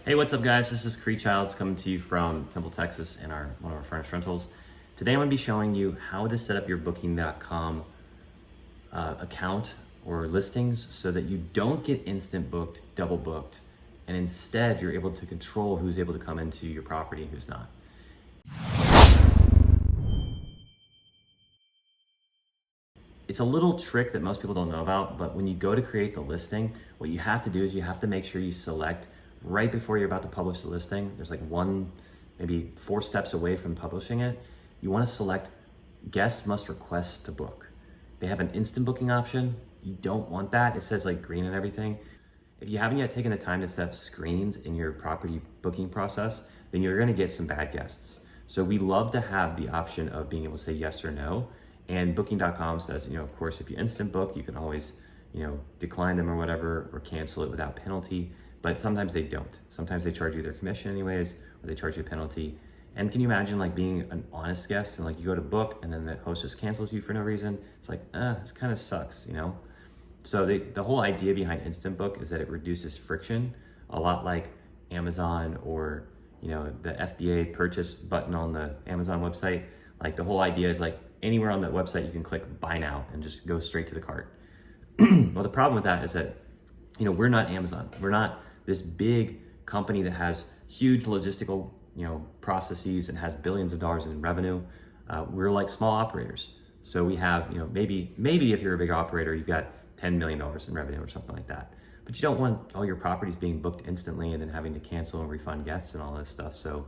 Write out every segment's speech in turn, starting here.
Hey, what's up, guys? This is Cree Childs coming to you from Temple, Texas, in one of our furnished rentals. Today, I'm going to be showing you how to set up your Booking.com account or listings so that you don't get instant booked, double booked, and instead you're able to control who's able to come into your property and who's not. It's a little trick that most people don't know about, but when you go to create the listing, what you have to do is you have to make sure you select right before you're about to publish the listing. There's like maybe 4 steps away from publishing it. You want to select guests must request to book. They have an instant booking option. You don't want that. It says like green and everything. If you haven't yet taken the time to set up screens in your property booking process, then you're going to get some bad guests. So we love to have the option of being able to say yes or no. And Booking.com says, of course, if you instant book, you can always, decline them or whatever, or cancel it without penalty. But sometimes they don't. Sometimes they charge you their commission anyways, or they charge you a penalty. And can you imagine like being an honest guest and like you go to book and then the host just cancels you for no reason? It's like, this kind of sucks, So the whole idea behind Instant Book is that it reduces friction, a lot like Amazon or the FBA purchase button on the Amazon website. Like the whole idea is like anywhere on that website you can click buy now and just go straight to the cart. Well, the problem with that is that we're not Amazon. We're not this big company that has huge logistical processes and has billions of dollars in revenue. We're like small operators. So we have maybe if you're a big operator, you've got $10 million in revenue or something like that. But you don't want all your properties being booked instantly and then having to cancel and refund guests and all this stuff. So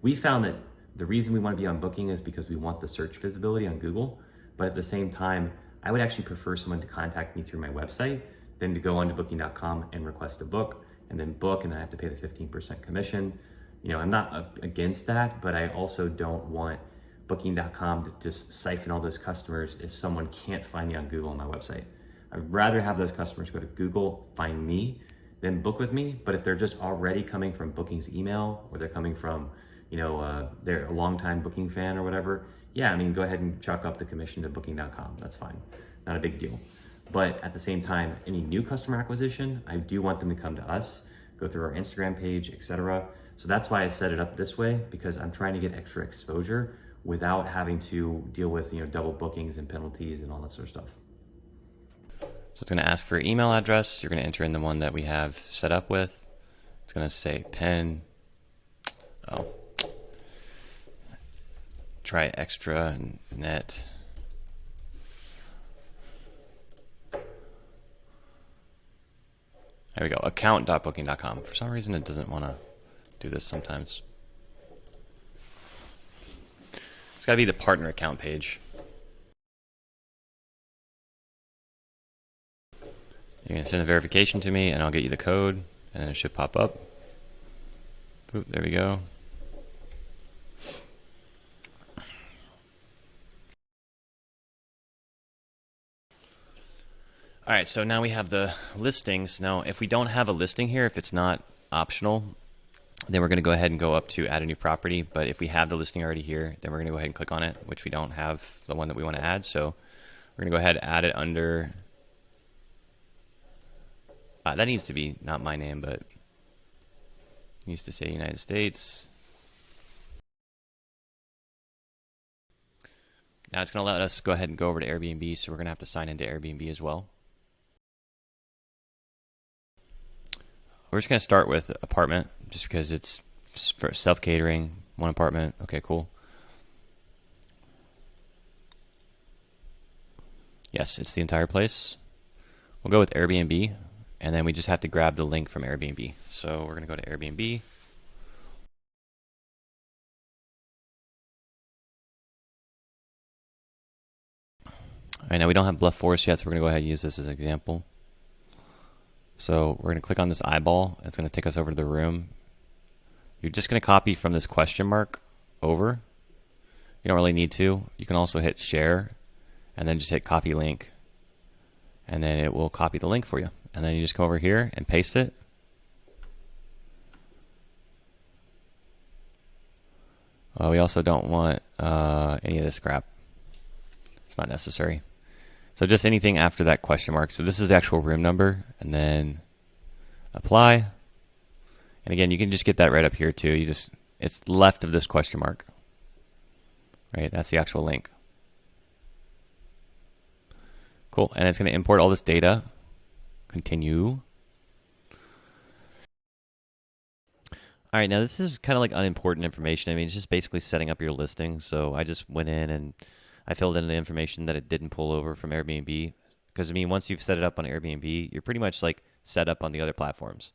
we found that the reason we want to be on Booking is because we want the search visibility on Google. But at the same time, I would actually prefer someone to contact me through my website than to go onto Booking.com and request a book and then book and then I have to pay the 15% commission. I'm not against that, but I also don't want Booking.com to just siphon all those customers if someone can't find me on Google on my website. I'd rather have those customers go to Google, find me, then book with me. But if they're just already coming from Booking's email or they're coming from, they're a longtime Booking fan or whatever, yeah, go ahead and chalk up the commission to Booking.com. That's fine, not a big deal. But at the same time, any new customer acquisition, I do want them to come to us, go through our Instagram page, etc. So that's why I set it up this way, because I'm trying to get extra exposure without having to deal with double bookings and penalties and all that sort of stuff. So it's going to ask for your email address. You're going to enter in the one that we have set up with. It's going to say pen. Try extra net. There we go, account.booking.com. For some reason, it doesn't want to do this sometimes. It's got to be the partner account page. You're going to send a verification to me, and I'll get you the code, and then it should pop up. Boop, there we go. All right, so now we have the listings. Now, if we don't have a listing here, if it's not optional, then we're going to go ahead and go up to add a new property. But if we have the listing already here, then we're going to go ahead and click on it, which we don't have the one that we want to add. So we're going to go ahead and add it under, that needs to be not my name, but it needs to say United States. Now it's going to let us go ahead and go over to Airbnb, so we're going to have to sign into Airbnb as well. We're just going to start with apartment, just because it's for self-catering, 1 apartment. Okay, cool. Yes, it's the entire place. We'll go with Airbnb, and then we just have to grab the link from Airbnb. So we're going to go to Airbnb. All right, now we don't have Bluff Forest yet, so we're going to go ahead and use this as an example. So we're going to click on this eyeball. It's going to take us over to the room. You're just going to copy from this question mark over. You don't really need to. You can also hit share and then just hit copy link. And then it will copy the link for you. And then you just come over here and paste it. We also don't want any of this crap. It's not necessary. So just anything after that question mark. So this is the actual room number, and then apply. And again, you can just get that right up here too. It's left of this question mark, right? That's the actual link. Cool, and it's going to import all this data. Continue. All right, now this is kind of like unimportant information. I mean, it's just basically setting up your listing. So I just went in and I filled in the information that it didn't pull over from Airbnb. Because I mean, once you've set it up on Airbnb, you're pretty much like set up on the other platforms.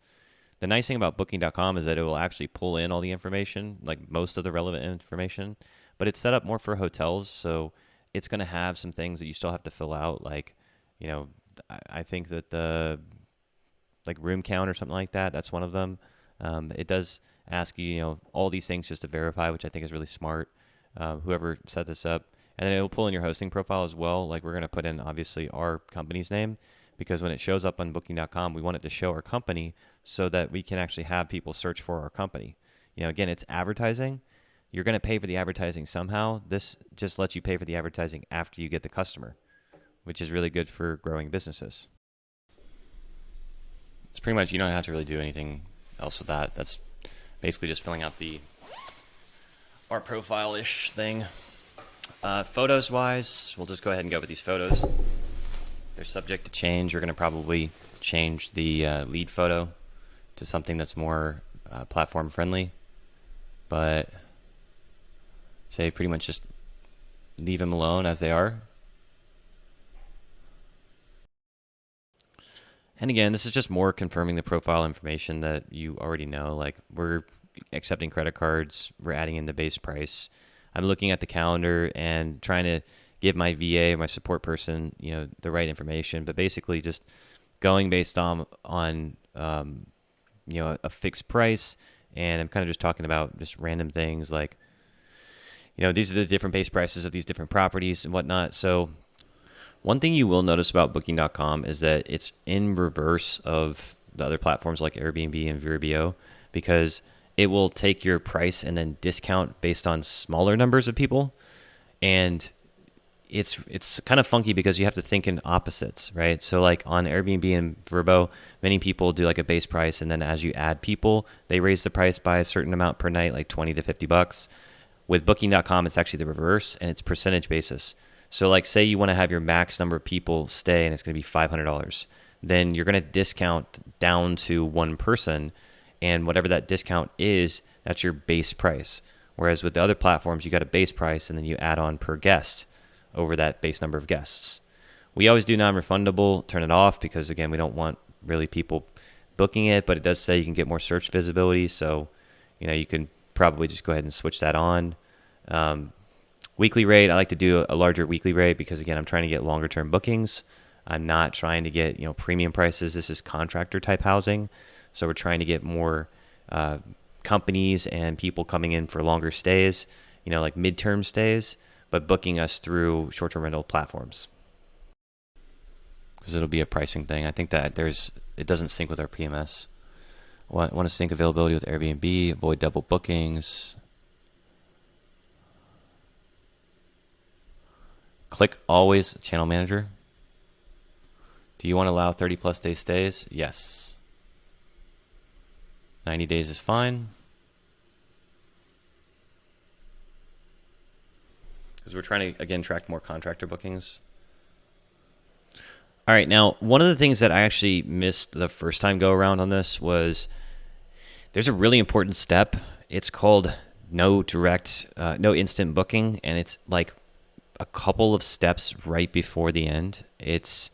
The nice thing about booking.com is that it will actually pull in all the information, like most of the relevant information, but it's set up more for hotels. So it's going to have some things that you still have to fill out. Like, you know, I think that the like room count or something like that, that's one of them. It does ask you, you know, all these things just to verify, which I think is really smart. Whoever set this up, and then it will pull in your hosting profile as well. Like we're going to put in obviously our company's name, because when it shows up on booking.com, we want it to show our company so that we can actually have people search for our company. You know, again, it's advertising. You're going to pay for the advertising somehow. This just lets you pay for the advertising after you get the customer, which is really good for growing businesses. It's pretty much, you don't have to really do anything else with that. That's basically just filling out our profile-ish thing. Photos wise, we'll just go ahead and go with these photos. They're subject to change. We're going to probably change the lead photo to something that's more platform friendly, but say pretty much just leave them alone as they are. And again, this is just more confirming the profile information that you already know. Like we're accepting credit cards, we're adding in the base price. I'm looking at the calendar and trying to give my VA, my support person, you know, the right information, but basically just going based on you know, a fixed price. And I'm kind of just talking about just random things like, you know, these are the different base prices of these different properties and whatnot. So one thing you will notice about booking.com is that it's in reverse of the other platforms like Airbnb and Vrbo, because it will take your price and then discount based on smaller numbers of people. And it's kind of funky because you have to think in opposites, right? So like on Airbnb and Vrbo, many people do like a base price, and then as you add people, they raise the price by a certain amount per night, like 20 to 50 bucks. With booking.com, it's actually the reverse, and it's percentage basis. So like say you want to have your max number of people stay and it's going to be $500. Then you're going to discount down to one person, and whatever that discount is, that's your base price. Whereas with the other platforms, you got a base price and then you add on per guest over that base number of guests. We always do non-refundable, turn it off, because again, we don't want really people booking it, but it does say you can get more search visibility. So, you know, you can probably just go ahead and switch that on. Weekly rate, I like to do a larger weekly rate because again, I'm trying to get longer term bookings. I'm not trying to get, you know, premium prices. This is contractor type housing. So we're trying to get more companies and people coming in for longer stays, you know, like midterm stays, but booking us through short-term rental platforms. Because it'll be a pricing thing. I think that it doesn't sync with our PMS. Want to sync availability with Airbnb, avoid double bookings. Click always channel manager. Do you want to allow 30 plus day stays? Yes. 90 days is fine. Because we're trying to, again, track more contractor bookings. All right, now, one of the things that I actually missed the first time go around on this was there's a really important step. It's called no instant booking, and it's like a couple of steps right before the end. It's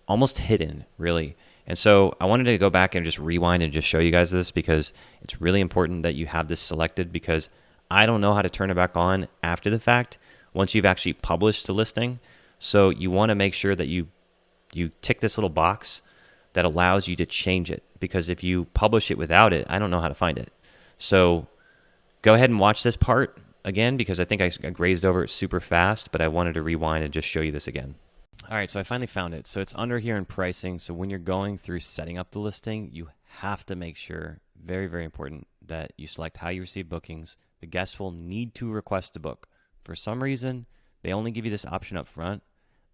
almost hidden, really. And so I wanted to go back and just rewind and just show you guys this, because it's really important that you have this selected, because I don't know how to turn it back on after the fact once you've actually published the listing. So you want to make sure that you tick this little box that allows you to change it, because if you publish it without it, I don't know how to find it. So go ahead and watch this part again, because I think I grazed over it super fast, but I wanted to rewind and just show you this again. All right, so I finally found it. So it's under here in pricing. So when you're going through setting up the listing, you have to make sure, very, very important, that you select how you receive bookings. The guests will need to request to book. For some reason, they only give you this option up front.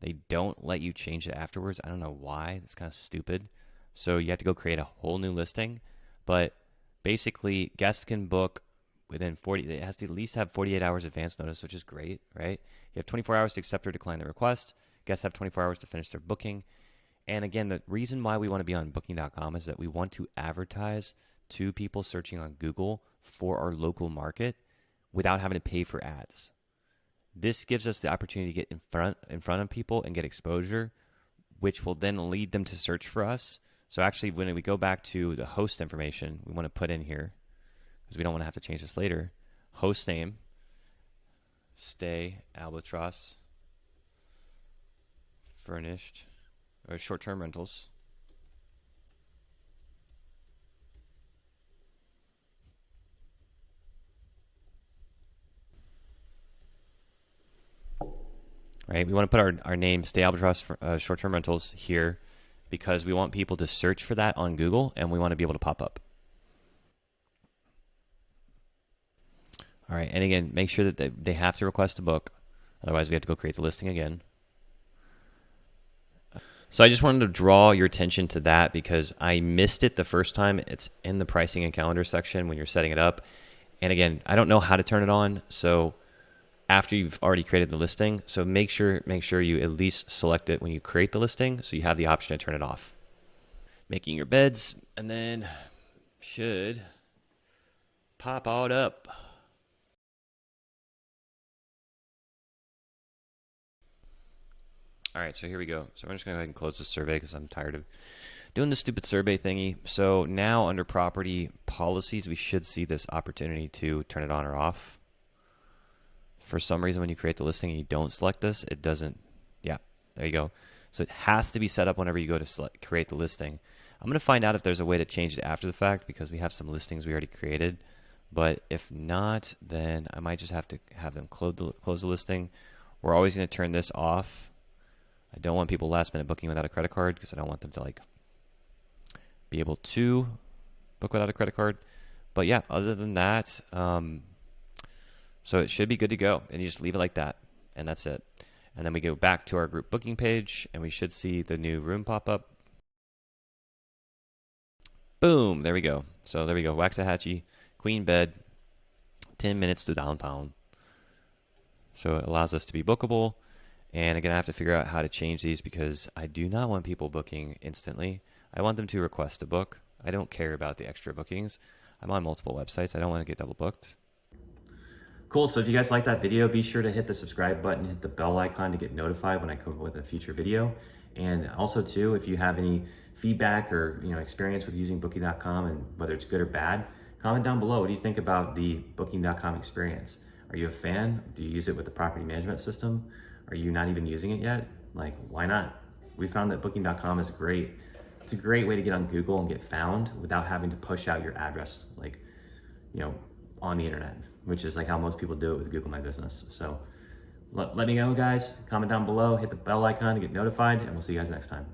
They don't let you change it afterwards. I don't know why. It's kind of stupid. So you have to go create a whole new listing. But Basically, guests can book within 40, it has to at least have 48 hours advance notice, which is great, right? You have 24 hours to accept or decline the request. Guests have 24 hours to finish their booking. And again, the reason why we want to be on booking.com is that we want to advertise to people searching on Google for our local market without having to pay for ads. This gives us the opportunity to get in front of people and get exposure, which will then lead them to search for us. So actually, when we go back to the host information, we want to put in here, because we don't want to have to change this later, host name, stay, Albatross, furnished, or short-term rentals. Right, we want to put our name, stay Albatross, for, short-term rentals here, because we want people to search for that on Google, and we want to be able to pop up. All right, and again, make sure that they have to request a book. Otherwise, we have to go create the listing again. So I just wanted to draw your attention to that because I missed it the first time. It's in the pricing and calendar section when you're setting it up. And again, I don't know how to turn it on. So after you've already created the listing, so make sure you at least select it when you create the listing so you have the option to turn it off. Making your beds, and then should pop all up. All right, so here we go. So I'm just going to go ahead and close this survey because I'm tired of doing this stupid survey thingy. So now under property policies, we should see this opportunity to turn it on or off. For some reason, when you create the listing and you don't select this, it doesn't. Yeah, there you go. So it has to be set up whenever you go to create the listing. I'm going to find out if there's a way to change it after the fact because we have some listings we already created. But if not, then I might just have to have them close the listing. We're always going to turn this off. I don't want people last minute booking without a credit card because I don't want them to like be able to book without a credit card. But yeah, other than that, so it should be good to go. And you just leave it like that. And that's it. And then we go back to our group booking page and we should see the new room pop up. Boom, there we go. So there we go, Waxahachie, queen bed, 10 minutes to downtown. So it allows us to be bookable. And again, I have to figure out how to change these because I do not want people booking instantly. I want them to request a book. I don't care about the extra bookings. I'm on multiple websites. I don't want to get double booked. Cool, so if you guys like that video, be sure to hit the subscribe button, hit the bell icon to get notified when I come up with a future video. And also too, if you have any feedback or experience with using booking.com and whether it's good or bad, comment down below. What do you think about the booking.com experience? Are you a fan? Do you use it with the property management system? Are you not even using it yet? Like, why not? We found that booking.com is great. It's a great way to get on Google and get found without having to push out your address, like, on the internet, which is like how most people do it with Google My Business. So let me know, guys. Comment down below, hit the bell icon to get notified, and we'll see you guys next time.